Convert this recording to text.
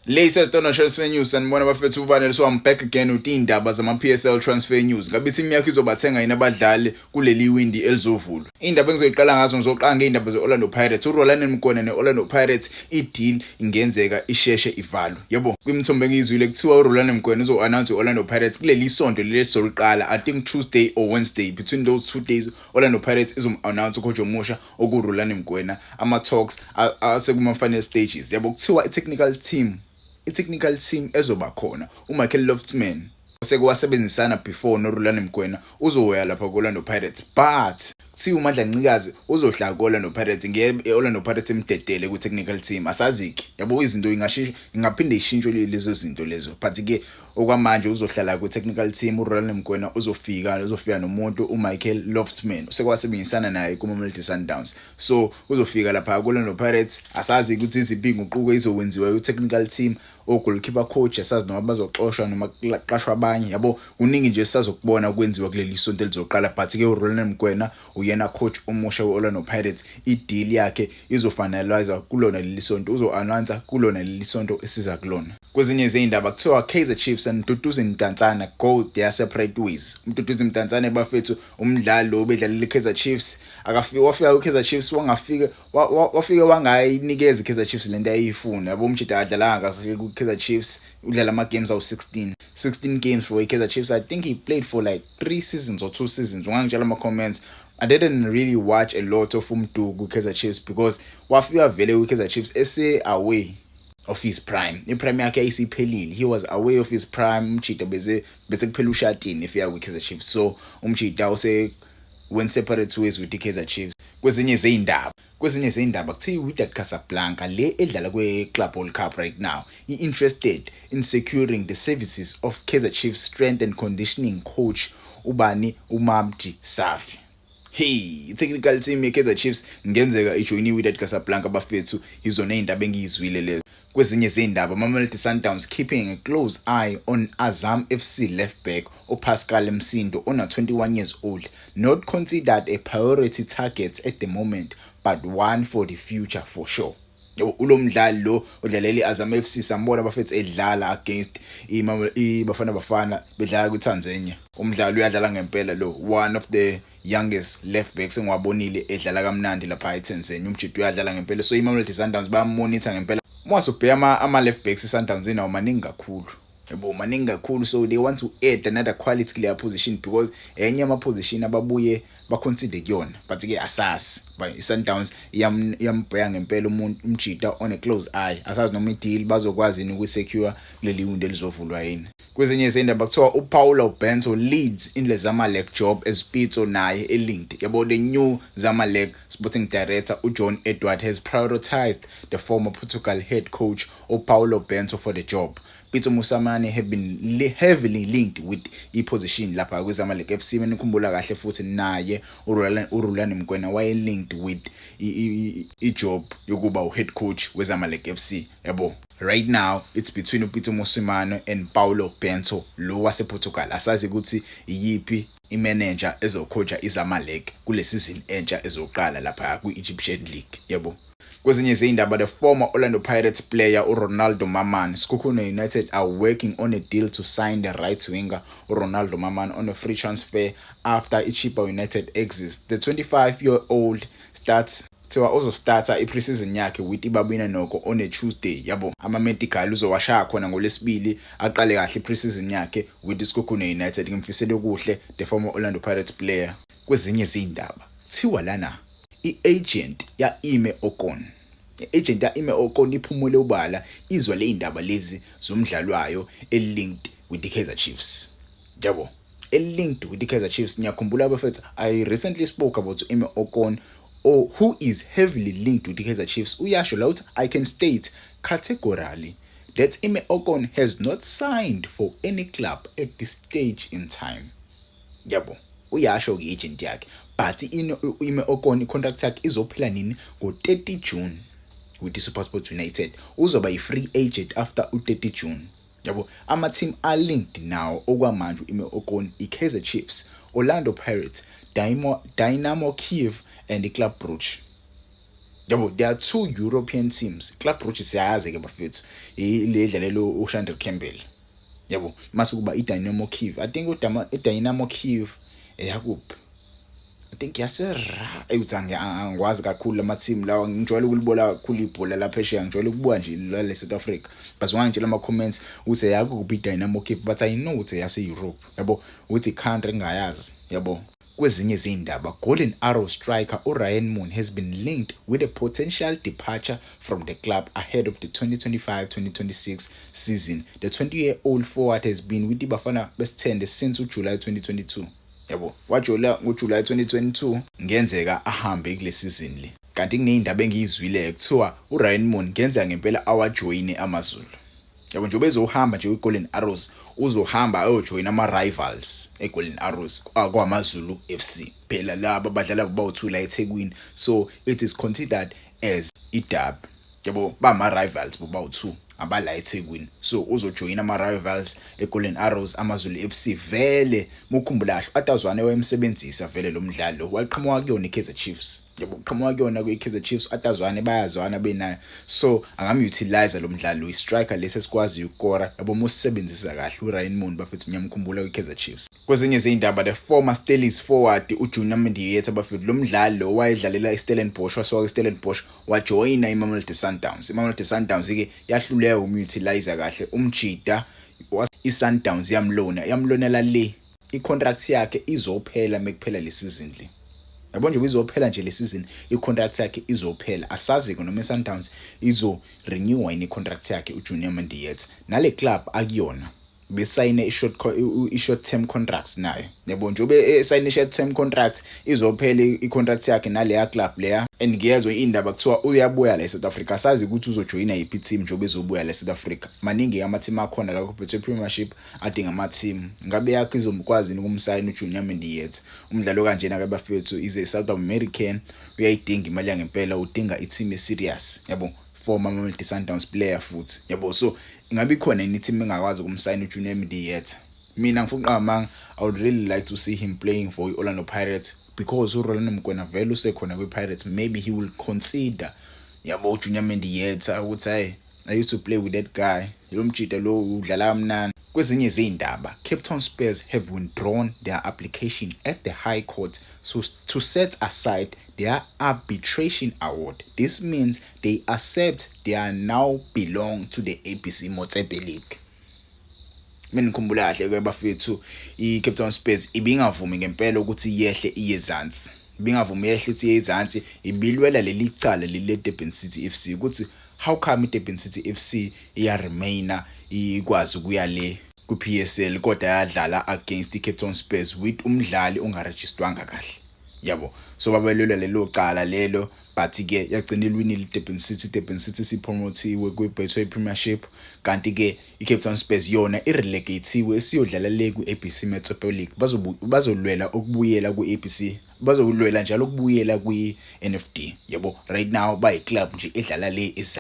Latest on transfer news sanibona bafethu uvanele so I'm back again with indaba zama PSL transfer news. Ngabe iminyaka izobathenga yini abadlali kuleli windi elizovulwa. Indaba engizoyiqala ngazo ngizoqanga ngeindaba zeOrlando Pirates. uRolani Mkone neOrlando Pirates ideal ingenzeka isheshe ivalwe. Yebo, kwimithombo engizwile kuthiwa uRolani Mkone uzo-announce iOrlando Pirates kuleli sonto leli soliqala I think Tuesday or Wednesday. Between those 2 days Orlando Pirates izom-announce ucoach omusha okuRolani Mkone. Ama-talks asekuma-final stages. Yebo, kuthiwa i-technical team ezoba khona uMichael Loftsman osekuwasebenzisana before noRolani Mkwena uzoya lapha kuOrlando Pirates but kuthiwa uMandla Ncikazi uzohlala kuOrlando Pirates ngeOrlando Pirates emdedele ku-technical team asaziki yabo izinto ingaphinde ishintshwe lezo zinto lezo but ke okwamanje uzohlala ku-technical team uRolani Mkwena uzofika nomuntu uMichael Loftsman osekwasebenzisana naye kuMamelodi Sundowns so uzofika lapha kuOrlando Pirates asazi ukuthi iziphi inguquko izokwenziwa ku-technical team goalkeeper coach asazi noma bazoxoshwa noma qashwa abanye yabo kuningi nje sisazokubona kwenziwa kuleli sonto elizoqala but ke uRolani Mkwena uyena coach omusha weOrlando Pirates ideal yakhe izofinalize kulona leli sonto uzo-announce kulona leli sonto esiza kulona. Kwezinye izindaba kuthiwa Kaizer Chiefs and Mduduzi Mdantsane go their separate ways. Mduduzi Mdantsane bafethu umdlali lo bedlalela iKaizer Chiefs wafika kuKaizer Chiefs wafika wangayinikeza iKaizer Chiefs lento ayifuna yabo umjida adlala kahle kuKaizer Chiefs udlala ama games awu16 games for iKaizer Chiefs. I think he played for like 3 seasons or 2 seasons. Ungangitshela ama comments I didn't really watch a lot of Mdudu kuKaizer Chiefs because wafika vele kuKaizer Chiefs ese away of his prime. Iprime yakhe ayisiphelile. He was away of his prime. Umjida bese kuphela ushatini efika kuKaizer Chiefs. So umjida went separate ways with iKaizer Chiefs. Kwezinye izindaba kuthiwa uWydad Casablanca le edlala kweClub World Cup right now interested in securing the services of Kaizer Chiefs strength and conditioning coach uMamdi Safi. Hey, technical team yeKaizer Chiefs ngenzeka ijoin iWydad Casablanca bafethu izona indaba engizwile lezo. Kwezinye izindaba Mamelodi Sundowns keeping a close eye on Azam FC left back uPascal Msindo ona 21 years old, not considered a priority target at the moment but one for the future for sure. Ulomdlali lo udlalela iAzam FC sambona bafethu edlala against Bafana bedlala kuTanzania. Umdlali uyadlala ngempela lo, one of the youngest left backs engiwabonile edlala kamnandi lapha eTanzania. Umjidi uyadlala ngempela so iMamelodi Sundowns bayamonitor ngempela. Mwasubheka ama left backs eSundowns nawo maningi kakhulu. Yebo maningi kakhulu so they want to add another quality to their position because enye ama position ababuye baconsider kuyona but ke asasi by iSundowns yambheka ngempela umuntu umjida on a close eye asazi noma ideal bazokwazi ukusecure leli window elizovulwa yini. Kwezinye izindaba kuthiwa uPaulo Bento leads in leZamalek job as Pitso naye elinked. Yabo the new Zamalek sporting director uJohn Edward has prioritized the former Portugal head coach uPaulo Bento for the job. Pitso Mosimane have been heavily linked with position lapha kweZamalek FC menikhumbula kahle futhi naye uRolani Mkwena waye linked with job yokuba uhead coach weZamalek FC yabo. Right now it's between Pitso Mosimane and Paulo Bento lo wasePortugal. Asazi ukuthi yipi imanager ezocoacha iZamalek kule season entsha ezoqala lapha ku-Egyptian League yabo. Kwezinye izindaba the former Orlando Pirates player uRonaldo Maman Sekhukhune United are working on a deal to sign the right winger uRonaldo Maman on a free transfer after iChippa United exits. The 25-year-old uzostarta i-preseason yakhe with iBabwina Noko on a Tuesday yabo. Ama-medical uzowasha khona ngoLwesibili aqale kahle i-preseason yakhe with Sekhukhune United. Ngimfisele kuhle the former Orlando Pirates player. Kwezinye izindaba thiwa lana i-agent ya-Ime Okon. I-agent ya-Ime Okon iphumule ubala izwa le indaba lezi zomdlalwayo elinked with the Kaizer Chiefs. Yabo, elinked with the Kaizer Chiefs. Ngiyakhumbula bafethu I recently spoke about Ime Okon who is heavily linked with the Kaizer Chiefs. Uyasho la uthi I can state categorically that Ime Okon has not signed for any club at this stage in time. Yabo, uyasho ke-agent yakhe but Ime Okon contract yakhe izophela nini ngo-30 June with the SuperSport United. Uzoba yi-free agent after u-30 June. Yabo, ama-team are linked now okwamanje Ime Okon iKaizer Chiefs, Orlando Pirates, Dynamo Kiev and the Club Brugge. yabo. There are 2 European teams. Club Brugge siyazi ke bafethu ile idlalelo uShandre Campbell, yabo. Mase kuba iDynamo Kiev. I think iDynamo Kiev yakuphi, I think yasera eyuthanga angikwazi kakhulu lama team lawa. Ngijwayele ukulibola kakhulu ibhola lapha eShaya, ngijwayele ukubuka nje la South Africa. Base wangitshela ama comments use yakuphi iDynamo Kiev, but I know ukuthi yase Europe, yabo, ukuthi country engayazi, yabo. Kwezinye izindaba, Golden Arrow striker uRyan Moon has been linked with a potential departure from the club ahead of the 2025-2026 season. The 20-year-old forward has been with iBafana Bafana since July 2022. Yabo, wajola ngoJuly 2022 ngenzeka ahambe kule season le. Kanti kuneyindaba engiyizwile kuthiwa uRyan Moon ngenzeka ngempela awajoyine AmaZulu. Yabo, njobe ezohamba nje kwiGolden Arrows uzohamba ayojoin ama-rivals eGolden Arrows kwaMaZulu FC. Phela laba badlala bawu2 la eThekwini, so it is considered as iderby. Yabo, bama-rivals bawu2 abala eThekwini, so uzojoina ama-rivals eGolden Arrows AmaZulu FC. Vele mukhumbula atazwane wayemsebenzisa vele lo mdlalo waqhamuka kuyona iKaizer Chiefs, yabo, uqhamuka kuyona kwiKaizer Chiefs. Atazwane bayazwana benayo, so angamutilize lo mdlalo. I-striker lesi sikwazi ukukora, yabo, musebenzisa kahle uRyan Moon bafethu. Ngiyamkhumbula kwiKaizer Chiefs. Kwezinye izindaba, the former Steelers forward uJunior Mendieta bafethu lo mdlalo wayedlalela iStellenbosch, wasuka iStellenbosch wajoina iMamelodi Sundowns. iMamelodi Sundowns ke yahluleka umutilize kahle umjida. iSundowns yamlonela le icontract yakhe izophela mekuphela le season le, yabo. Nje izophela nje le season, icontract yakhe izophela. Asazi noma iSundowns izo-renew yini icontract yakhe uJunior Mendieta. Nale club akuyona besayine i-short term contracts nayo, yabo. Njobe esayine i-short term contract izophela i-contract yakhe naleya club leya. And ngiyezwe indaba kuthiwa uyabuya la eSouth Africa. Asazi ukuthi uzojoina yiphi team njobe ezobuya la eSouth Africa. Maningi ama team akhona la kuphethwe Premiership adinga ama team. Ngabe yakhe izomkwazi ukumsayina uJunior Mendieta. Umdlalo kanjena ke bafethu is a South American, uyayidinga imali yangempela, udinga i-team serious, yabo, former Mamelodi Sundowns player futhi, yabo. So ingabe khona ini team engakwazi ukumsayina uJunior Mendieta. Mina ngifuna amanga, I would really like to see him playing for Orlando Pirates, because uRolando Mokwena vele usekhona kwiPirates. Maybe he will consider, yabo, uJunior Mendieta ukuthi hey, I used to play with that guy, lo mjida lo udlala kamnandi. Kwezinye izindaba, Cape Town Spurs have withdrawn their application at the High Court to set aside their arbitration award. This means they accept they are now belong to the ABC Motsepe League. Mina ngikhumbula kahle ke bafethu iCape Town Spurs ibingavumi ngempela ukuthi yehle iyezansi. Ibingavumi yehle ukuthi iyezansi, ibilwela leli cala leli Durban City FC ukuthi how come Durban City FC iya remainer ikwazi ukuya le kuPSL kodwa yadlala against iCape Town Spurs with umdlali ongarejistwanga kahle, yabo. So babelwela lelo cala lelo, but ke yagcina ilwinile Durban City. Durban City sipromotiwe kwiBetway Premiership, kanti ke iCape Town Spurs yona irelegatewe esiyodlala le kuABC Motsepe League. Bazolwela ukubuyela kuABC, bazolwela njalo ukubuyela kwiNFD, yabo. Right now bayi club nje edlala le